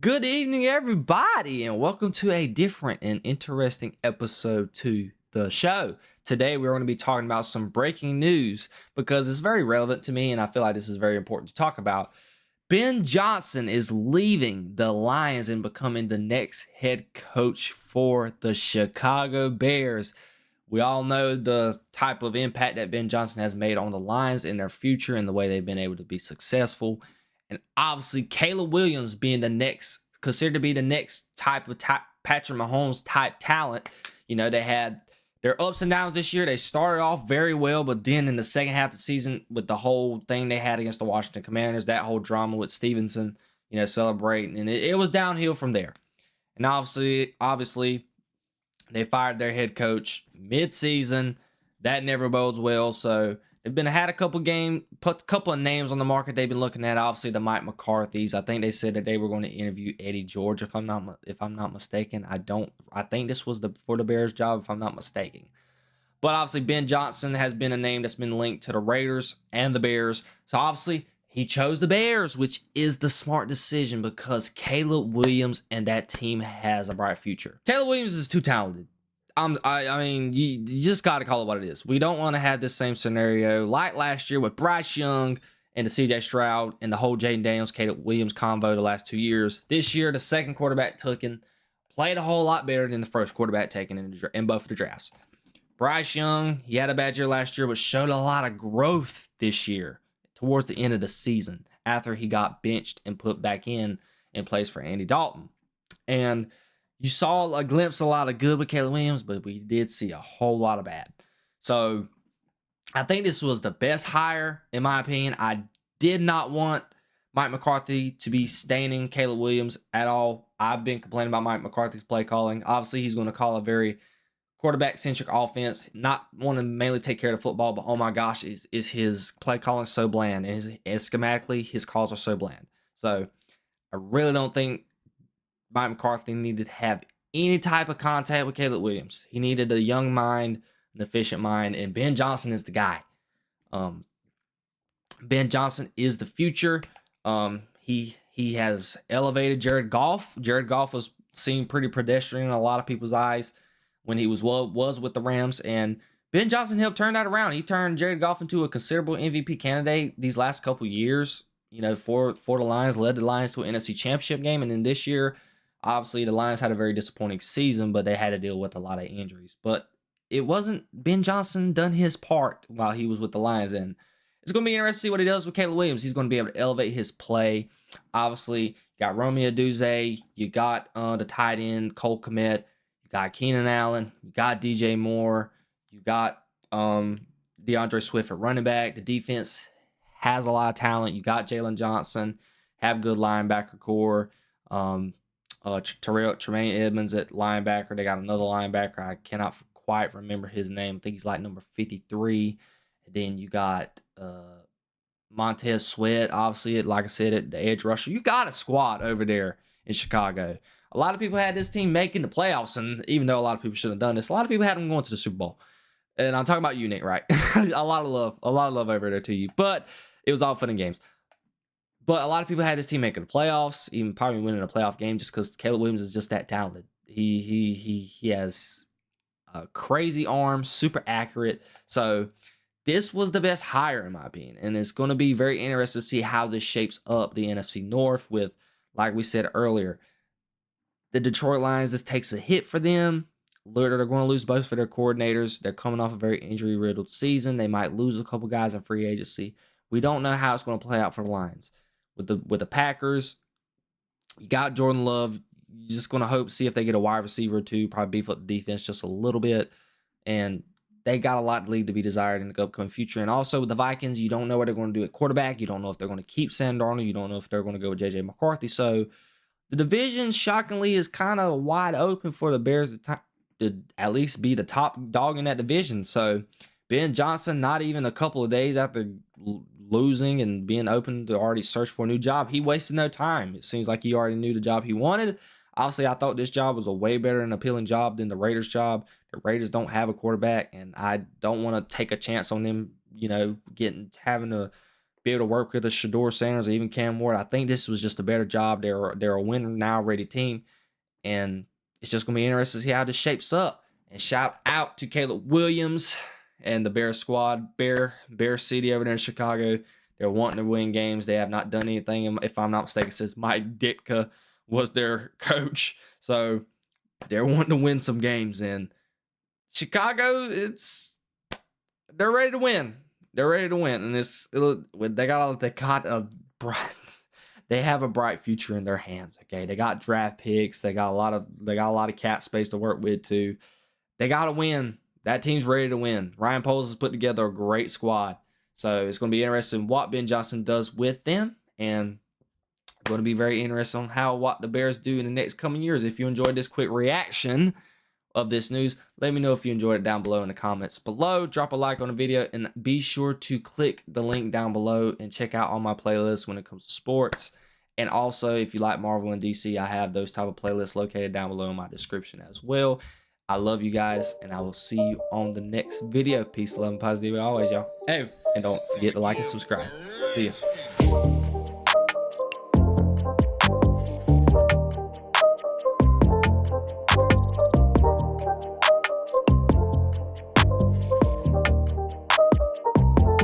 Good evening, everybody, and welcome to a different and interesting episode to the show. Today, we're going to be talking about some breaking news because it's very relevant to me, and I feel like this is very important to talk about. Ben Johnson is leaving the Lions and becoming the next head coach for the Chicago Bears. We all know the type of impact that Ben Johnson has made on the Lions in their future and the way they've been able to be successful. And obviously, Caleb Williams being considered to be the next type of Patrick Mahomes type talent. You know, they had their ups and downs this year. They started off very well, but then in the second half of the season, with the whole thing they had against the Washington Commanders, that whole drama with Stevenson, celebrating, and it was downhill from there. And obviously, they fired their head coach mid-season. That never bodes well. So they've had a couple put a couple of names on the market they've been looking at. Obviously, the Mike McCarthy's. I think they said that they were going to interview Eddie George, if I'm not mistaken. I think this was for the Bears job, if I'm not mistaken. But obviously, Ben Johnson has been a name that's been linked to the Raiders and the Bears. So obviously, he chose the Bears, which is the smart decision because Caleb Williams and that team has a bright future. Caleb Williams is too talented. I mean, you just got to call it what it is. We don't want to have this same scenario like last year with Bryce Young and the CJ Stroud and the whole Jaden Daniels, Caleb Williams combo the last 2 years. This year, the second quarterback taken played a whole lot better than the first quarterback taken in both of the drafts. Bryce Young, he had a bad year last year, but showed a lot of growth this year towards the end of the season after he got benched and put back in place for Andy Dalton. And you saw a glimpse of a lot of good with Caleb Williams, but we did see a whole lot of bad. So I think this was the best hire, in my opinion. I did not want Mike McCarthy to be staining Caleb Williams at all. I've been complaining about Mike McCarthy's play calling. Obviously, he's going to call a very quarterback-centric offense, not want to mainly take care of the football, but oh my gosh, is his play calling so bland, and schematically, his calls are so bland. So I really don't think Mike McCarthy needed to have any type of contact with Caleb Williams. He needed a young mind, an efficient mind, and Ben Johnson is the guy. Ben Johnson is the future. He has elevated Jared Goff. Jared Goff was seen pretty pedestrian in a lot of people's eyes when he was with the Rams, and Ben Johnson helped turn that around. He turned Jared Goff into a considerable MVP candidate these last couple years. For the Lions, led the Lions to an NFC Championship game, and then this year, obviously, the Lions had a very disappointing season, but they had to deal with a lot of injuries. But it wasn't Ben Johnson done his part while he was with the Lions, and it's going to be interesting to see what he does with Caleb Williams. He's going to be able to elevate his play. Obviously, you got Romeo Duzay, you got the tight end Cole Kmet, you got Keenan Allen, you got DJ Moore, you got DeAndre Swift at running back. The defense has a lot of talent. You got Jalen Johnson, have good linebacker core. Tremaine Edmonds at linebacker. They got another linebacker. I cannot quite remember his name. I think he's like number 53. And then you got Montez Sweat, obviously, like I said, at the edge rusher. You got a squad over there in Chicago. A lot of people had this team making the playoffs, and even though a lot of people shouldn't have done this, a lot of people had them going to the Super Bowl. And I'm talking about you, Nick, right? a lot of love over there to you. But it was all fun and games. But a lot of people had this team making the playoffs, even probably winning a playoff game, just because Caleb Williams is just that talented. He has a crazy arm, super accurate. So this was the best hire, in my opinion. And it's going to be very interesting to see how this shapes up the NFC North with, like we said earlier, the Detroit Lions. This takes a hit for them. They're going to lose both of their coordinators. They're coming off a very injury-riddled season. They might lose a couple guys in free agency. We don't know how it's going to play out for the Lions. With the Packers, you got Jordan Love. You're just going to see if they get a wide receiver or two, probably beef up the defense just a little bit. And they got a lot to leave to be desired in the upcoming future. And also with the Vikings, you don't know what they're going to do at quarterback. You don't know if they're going to keep Sam Darnold. You don't know if they're going to go with J.J. McCarthy. So the division, shockingly, is kind of wide open for the Bears to at least be the top dog in that division. So Ben Johnson, not even a couple of days after losing and being open to already search for a new job, he wasted no time. It seems like he already knew the job he wanted. Obviously, I thought this job was a way better and appealing job than the Raiders job. The Raiders don't have a quarterback, and I don't want to take a chance on them, having to be able to work with a Shador Sanders or even Cam Ward. I think this was just a better job. They're a win now ready team, and it's just gonna be interesting to see how this shapes up. And shout out to Caleb Williams and the Bear squad, Bear City over there in Chicago. They're wanting to win games. They have not done anything. If I'm not mistaken, since Mike Ditka was their coach, so they're wanting to win some games. And Chicago, they're ready to win. They're ready to win, and they have a bright future in their hands. Okay, they got draft picks. They got a lot of cap space to work with too. They got to win. That team's ready to win. Ryan Poles has put together a great squad, so it's going to be interesting what Ben Johnson does with them, and going to be very interesting on what the Bears do in the next coming years. If you enjoyed this quick reaction of this news, let me know if you enjoyed it down below in the comments below. Drop a like on the video, and be sure to click the link down below and check out all my playlists when it comes to sports. And also, if you like Marvel and DC, I have those type of playlists located down below in my description as well. I love you guys, and I will see you on the next video. Peace, love, and positivity always, y'all. Hey, and don't forget to like and subscribe. See ya.